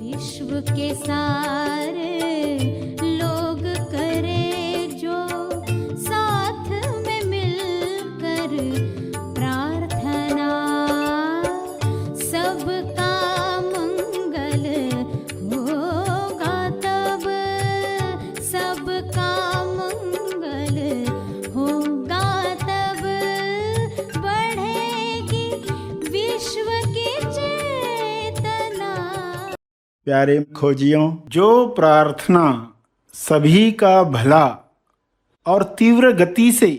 विश्व के सारे लोग करे जो साथ में मिलकर प्रार्थना, सबका मंगल होगा तब, सबका मंगल होगा तब, बढ़ेगी विश्व की चेतना। प्यारे खोजियों, जो प्रार्थना सभी का भला और तीव्र गति से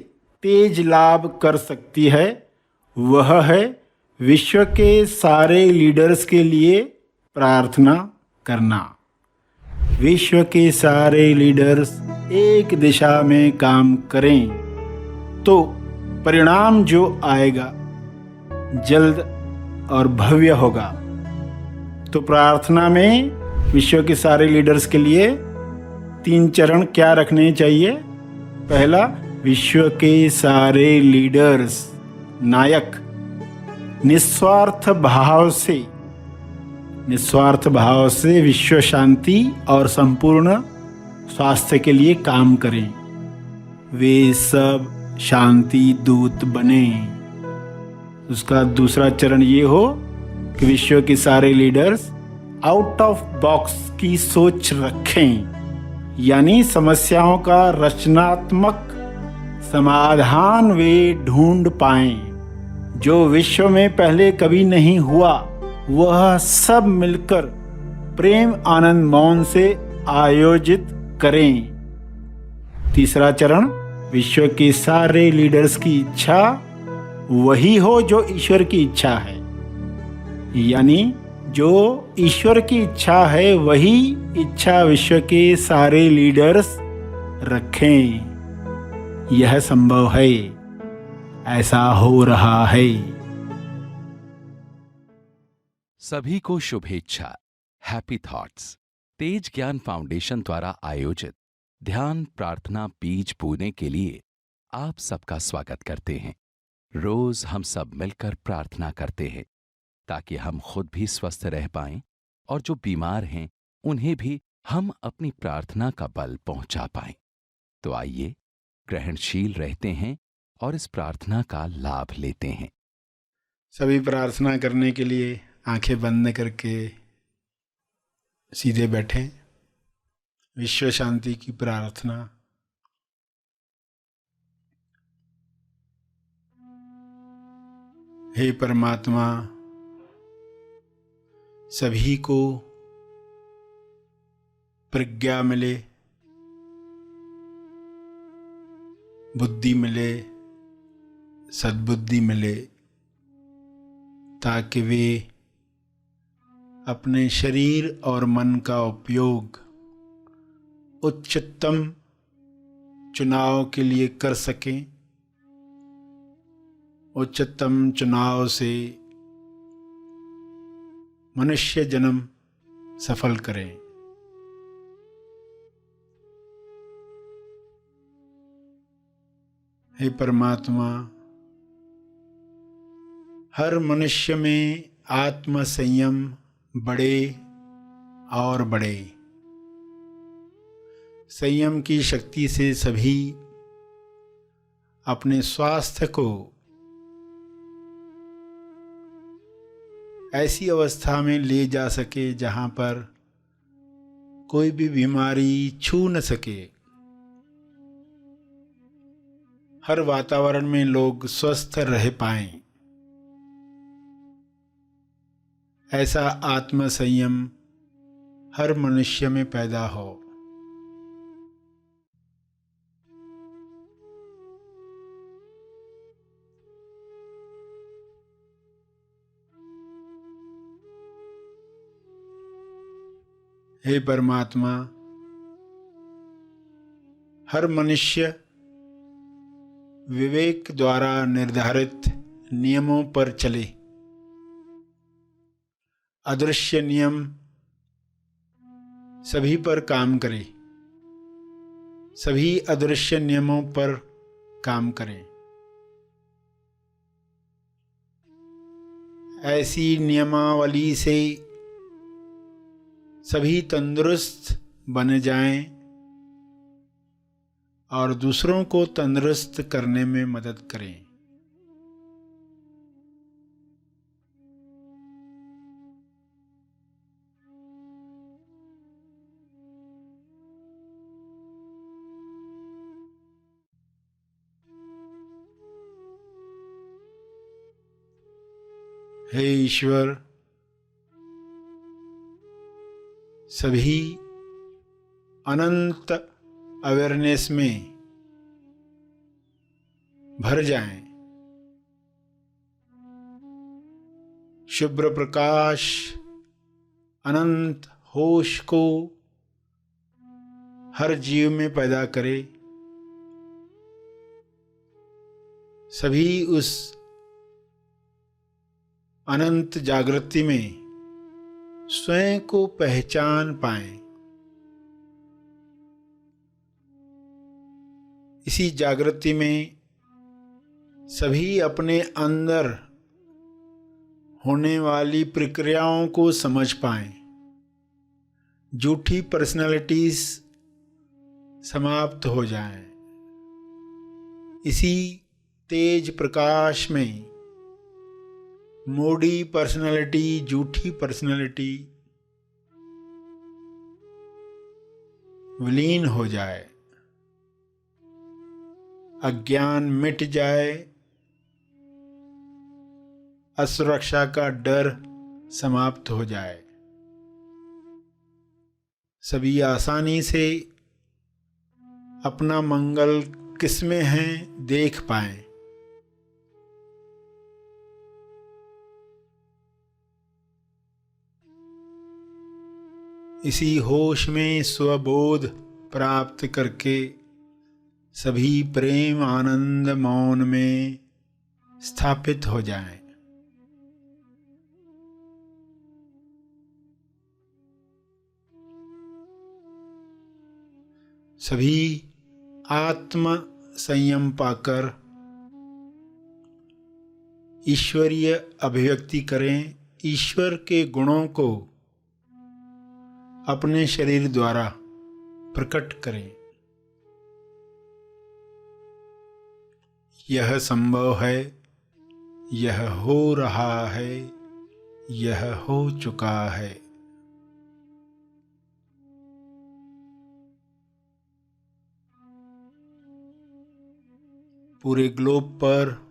तेज लाभ कर सकती है, वह है विश्व के सारे लीडर्स के लिए प्रार्थना करना। विश्व के सारे लीडर्स एक दिशा में काम करें तो परिणाम जो आएगा जल्द और भव्य होगा। तो प्रार्थना में विश्व के सारे लीडर्स के लिए 3 चरण क्या रखने चाहिए? पहला, विश्व के सारे लीडर्स नायक निस्वार्थ भाव से विश्व शांति और संपूर्ण स्वास्थ्य के लिए काम करें। वे सब शांति दूत बने। उसका दूसरा चरण ये हो कि विश्व के सारे लीडर्स आउट ऑफ बॉक्स की सोच रखें, यानी समस्याओं का रचनात्मक समाधान वे ढूंढ पाएं जो विश्व में पहले कभी नहीं हुआ। वह सब मिलकर प्रेम आनंद मौन से आयोजित करें। तीसरा चरण, विश्व के सारे लीडर्स की इच्छा वही हो जो ईश्वर की इच्छा है, यानी जो ईश्वर की इच्छा है वही इच्छा विश्व के सारे लीडर्स रखें। यह संभव है, ऐसा हो रहा है। सभी को शुभेच्छा। हैप्पी थॉट्स तेज ज्ञान फाउंडेशन द्वारा आयोजित ध्यान प्रार्थना बीज बोने के लिए आप सबका स्वागत करते हैं। रोज हम सब मिलकर प्रार्थना करते हैं ताकि हम खुद भी स्वस्थ रह पाएं और जो बीमार हैं उन्हें भी हम अपनी प्रार्थना का बल पहुंचा पाएं। तो आइए ग्रहणशील रहते हैं और इस प्रार्थना का लाभ लेते हैं। सभी प्रार्थना करने के लिए आंखें बंद करके सीधे बैठें। विश्व शांति की प्रार्थना। हे परमात्मा, सभी को प्रज्ञा मिले, बुद्धि मिले, सद्बुद्धि मिले, ताकि वे अपने शरीर और मन का उपयोग उच्चतम चुनाव के लिए कर सकें। उच्चतम चुनाव से मनुष्य जन्म सफल करें। हे परमात्मा, हर मनुष्य में आत्म संयम बढ़े और बढ़े। संयम की शक्ति से सभी अपने स्वास्थ्य को ऐसी अवस्था में ले जा सके जहाँ पर कोई भी बीमारी छू न सके। हर वातावरण में लोग स्वस्थ रह पाएं, ऐसा आत्म संयम हर मनुष्य में पैदा हो। हे परमात्मा, हर मनुष्य विवेक द्वारा निर्धारित नियमों पर चले। अदृश्य नियम सभी पर काम करे, सभी अदृश्य नियमों पर काम करें। ऐसी नियमावली से सभी तंदुरुस्त बन जाएं और दूसरों को तंदुरुस्त करने में मदद करें। हे ईश्वर, सभी अनंत अवेयरनेस में भर जाएं। शुभ्र प्रकाश अनंत होश को हर जीव में पैदा करे। सभी उस अनंत जागृति में स्वयं को पहचान पाएं। इसी जागृति में सभी अपने अंदर होने वाली प्रक्रियाओं को समझ पाएं। झूठी पर्सनालिटीज समाप्त हो जाएं। इसी तेज प्रकाश में मोड़ी पर्सनालिटी, झूठी पर्सनालिटी विलीन हो जाए, अज्ञान मिट जाए, असुरक्षा का डर समाप्त हो जाए। सभी आसानी से अपना मंगल किसमें है देख पाएं। इसी होश में स्वबोध प्राप्त करके सभी प्रेम आनंद मौन में स्थापित हो जाएं। सभी आत्म संयम पाकर ईश्वरीय अभिव्यक्ति करें। ईश्वर के गुणों को अपने शरीर द्वारा प्रकट करें। यह संभव है, यह हो रहा है, यह हो चुका है। पूरे ग्लोब पर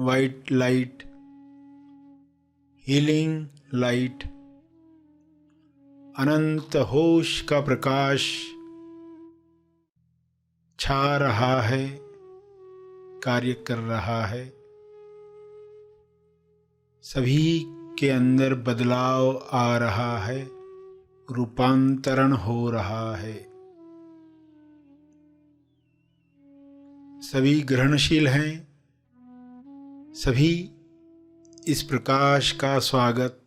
वाइट लाइट, हीलिंग लाइट, अनंत होश का प्रकाश छा रहा है, कार्य कर रहा है। सभी के अंदर बदलाव आ रहा है, रूपांतरण हो रहा है। सभी ग्रहणशील हैं। सभी इस प्रकाश का स्वागत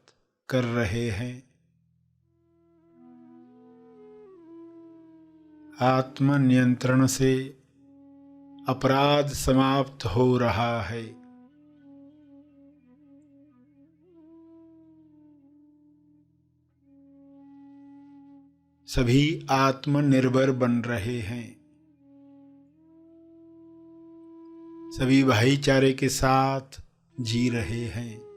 कर रहे हैं। आत्म नियंत्रण से अपराध समाप्त हो रहा है। सभी आत्मनिर्भर बन रहे हैं। सभी भाईचारे के साथ जी रहे हैं।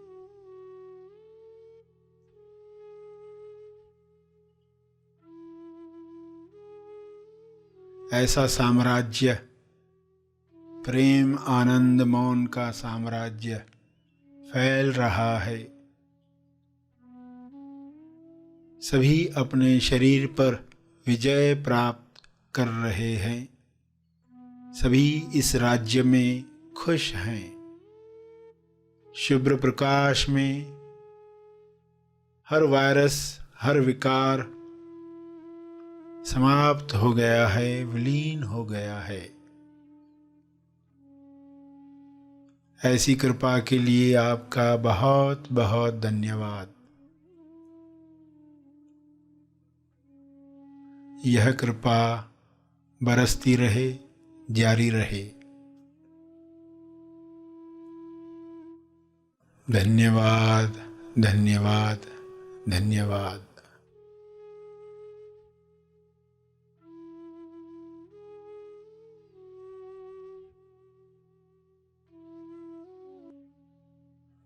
ऐसा साम्राज्य, प्रेम आनंद मौन का साम्राज्य फैल रहा है। सभी अपने शरीर पर विजय प्राप्त कर रहे हैं। सभी इस राज्य में खुश हैं। शुभ्र प्रकाश में हर वायरस, हर विकार समाप्त हो गया है, विलीन हो गया है। ऐसी कृपा के लिए आपका बहुत बहुत धन्यवाद। यह कृपा बरसती रहे, जारी रहे। धन्यवाद, धन्यवाद, धन्यवाद।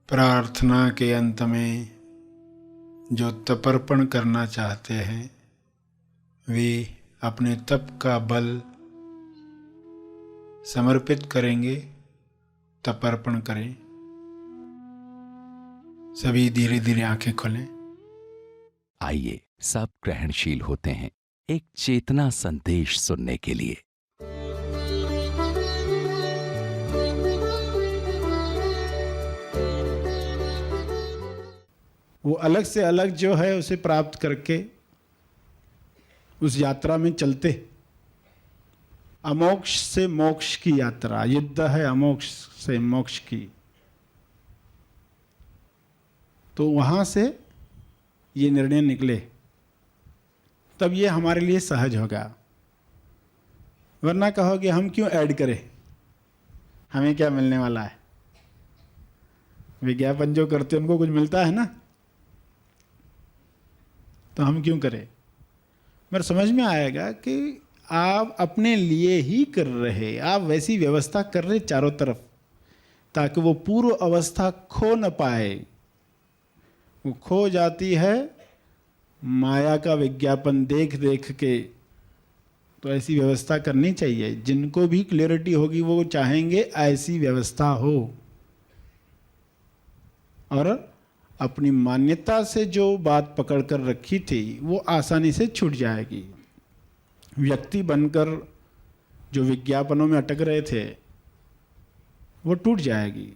प्रार्थना के अंत में जो तपर्पण करना चाहते हैं वे अपने तप का बल समर्पित करेंगे, तपर्पण करें। सभी धीरे धीरे आंखें खोलें। आइए सब ग्रहणशील होते हैं एक चेतना संदेश सुनने के लिए। वो अलग से अलग जो है उसे प्राप्त करके उस यात्रा में चलते। अमोक्ष से मोक्ष की यात्रा, युद्ध है अमोक्ष से मोक्ष की। तो वहां से ये निर्णय निकले तब ये हमारे लिए सहज होगा। वरना कहोगे हम क्यों ऐड करें, हमें क्या मिलने वाला है। विज्ञापन जो करते हैं उनको कुछ मिलता है ना, तो हम क्यों करें। मेरे समझ में आएगा कि आप अपने लिए ही कर रहे, आप वैसी व्यवस्था कर रहे चारों तरफ ताकि वो पूर्व अवस्था खो न पाए। वो खो जाती है माया का विज्ञापन देख देख के। तो ऐसी व्यवस्था करनी चाहिए। जिनको भी क्लियरिटी होगी वो चाहेंगे ऐसी व्यवस्था हो, और अपनी मान्यता से जो बात पकड़ कर रखी थी वो आसानी से छूट जाएगी। व्यक्ति बनकर जो विज्ञापनों में अटक रहे थे वो टूट जाएगी।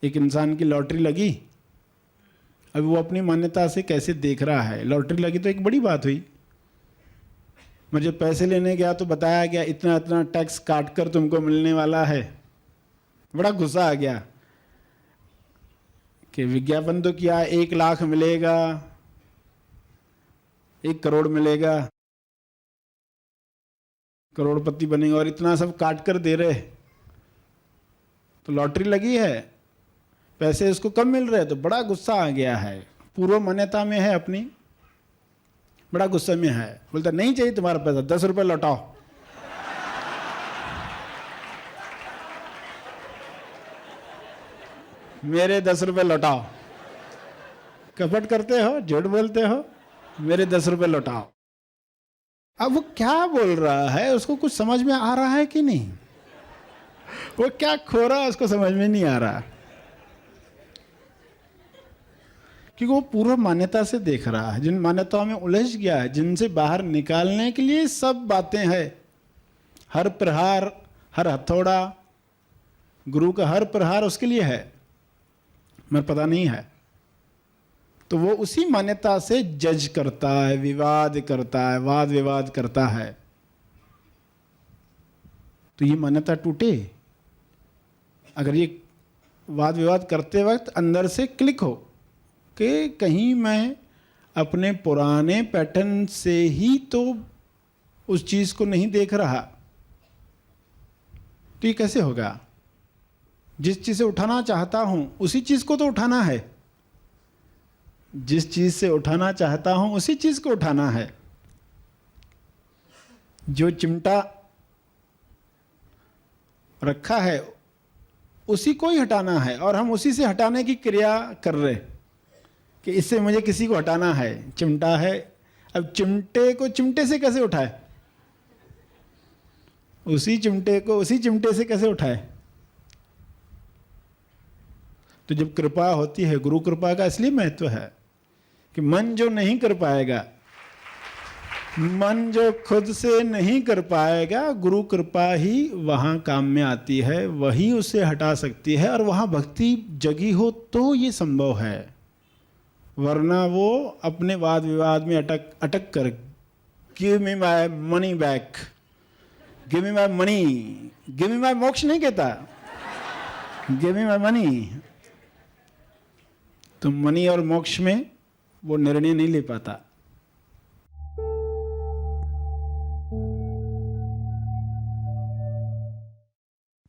एक इंसान की लॉटरी लगी, अब वो अपनी मान्यता से कैसे देख रहा है। लॉटरी लगी तो एक बड़ी बात हुई। मैं जब पैसे लेने गया तो बताया गया इतना इतना टैक्स काट कर तुमको मिलने वाला है। बड़ा गुस्सा आ गया कि विज्ञापन तो किया 1 लाख मिलेगा, 1 करोड़ मिलेगा, करोड़पति बनेगा, और इतना सब काट कर दे रहे। तो लॉटरी लगी है, पैसे उसको कम मिल रहे, तो बड़ा गुस्सा आ गया है। पूर्व मान्यता में है अपनी, बड़ा गुस्से में है। बोलता नहीं चाहिए तुम्हारा पैसा, 10 रुपए लौटाओ। मेरे 10 रुपए लौटाओ। कपट करते हो, झूठ बोलते हो, मेरे 10 रुपए लौटाओ। अब वो क्या बोल रहा है, उसको कुछ समझ में आ रहा है कि नहीं। वो क्या खो रहा है उसको समझ में नहीं आ रहा, क्योंकि वो पूर्व मान्यता से देख रहा है। जिन मान्यताओं में उलझ गया है, जिनसे बाहर निकालने के लिए सब बातें हैं। हर प्रहार, हर हथौड़ा, गुरु का हर प्रहार उसके लिए है, मगर पता नहीं है। तो वो उसी मान्यता से जज करता है, विवाद करता है, वाद विवाद करता है। तो ये मान्यता टूटे। अगर ये वाद विवाद करते वक्त अंदर से क्लिक हो कि कहीं मैं अपने पुराने पैटर्न से ही तो उस चीज को नहीं देख रहा, तो ये कैसे होगा। जिस चीज से उठाना चाहता हूं उसी चीज को तो उठाना है। जिस चीज से उठाना चाहता हूं उसी चीज को उठाना है। जो चिमटा रखा है उसी को ही हटाना है, और हम उसी से हटाने की क्रिया कर रहे कि इससे मुझे किसी को हटाना है। चिमटा है, अब चिमटे को चिमटे से कैसे उठाए, उसी चिमटे को उसी चिमटे से कैसे उठाए। तो जब कृपा होती है, गुरु कृपा का इसलिए महत्व है कि मन जो नहीं कर पाएगा, मन जो खुद से नहीं कर पाएगा, गुरु कृपा ही वहां काम में आती है, वही उसे हटा सकती है। और वहां भक्ति जगी हो तो ये संभव है, वरना वो अपने वाद विवाद में अटक कर give me my money back, give me my money, give me my मोक्ष नहीं कहता, गिव मी माय मनी। तो मनी और मोक्ष में वो निर्णय नहीं ले पाता।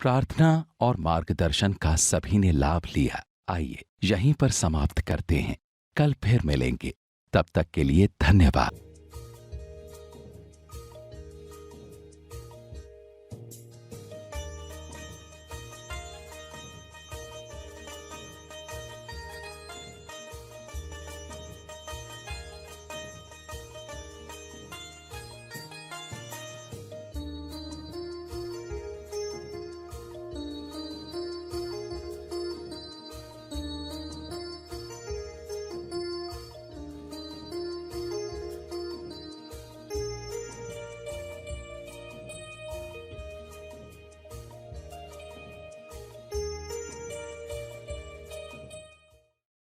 प्रार्थना और मार्गदर्शन का सभी ने लाभ लिया। आइए यहीं पर समाप्त करते हैं, कल फिर मिलेंगे। तब तक के लिए धन्यवाद।